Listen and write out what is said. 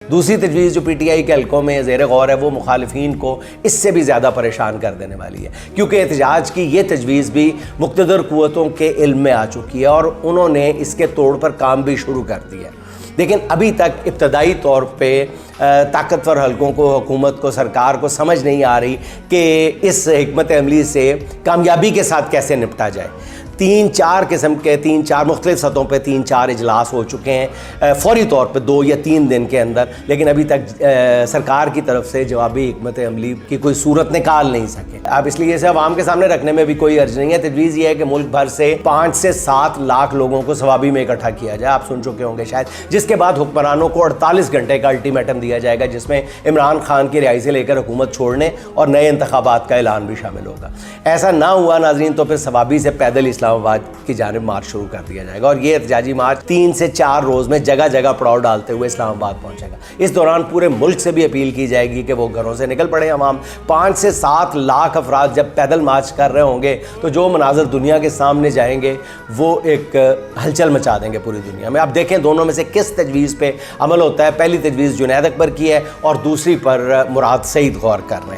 दूसरी तजवीज़ जो PTI के हल्कों में ज़ेर गौर है वो मुखालिफिन को इससे भी ज़्यादा परेशान कर देने वाली है, क्योंकि एहतजाज की ये तजवीज़ भी मुक़्तदर क़ुव्वतों के इल्म में आ चुकी है और उन्होंने इसके तोड़ पर काम भी शुरू कर दिया। लेकिन अभी तक इब्तदाई तौर पे ताकतवर हल्कों को, हुकूमत को, सरकार को समझ नहीं आ रही कि इस हिकमत अमली से कामयाबी के साथ कैसे निपटा जाए। 3-4 किस्म के 3-4 मुख्तलिफ सतहों पे 3-4 इजलास हो चुके हैं फौरी तौर पे 2 या 3 दिन के अंदर, लेकिन अभी तक सरकार की तरफ से जवाबी हिकमत अमली की कोई सूरत निकाल नहीं सके। अब इसलिए इसे अवाम के सामने रखने में भी कोई अर्ज नहीं है। तजवीज़ ये है कि मुल्क भर से 5 से 7 लाख लोगों को सवाबी में इकट्ठा किया जाए, आप सुन चुके होंगे शायद, जिसके बाद हुक्मरानों को 48 घंटे का अल्टीमेटम दिया जाएगा, जिसमें इमरान खान की रिहाई से लेकर हुकूमत छोड़ने और नए इंतखाबात का ऐलान भी शामिल होगा। ऐसा ना हुआ नाज़रीन तो फिर सवाबी से पैदल इस्लामाबाद की जानिब मार्च शुरू कर दिया जाएगा और ये एहतजाजी मार्च 3 से 4 रोज़ में जगह जगह पड़ाव डालते हुए इस्लामाबाद पहुंचेगा। इस दौरान पूरे मुल्क से भी अपील की जाएगी कि वो घरों से निकल पड़े। अवाम 5 से 7 लाख अफराद जब पैदल मार्च कर रहे होंगे तो जो मनाजर दुनिया के सामने जाएंगे वो एक हलचल मचा देंगे पूरी दुनिया में। आप देखें दोनों में से किस तजवीज़ पे अमल होता है। पहली तजवीज़ जुनैद अकबर की है और दूसरी पर मुराद सईद गौर कर रहे हैं।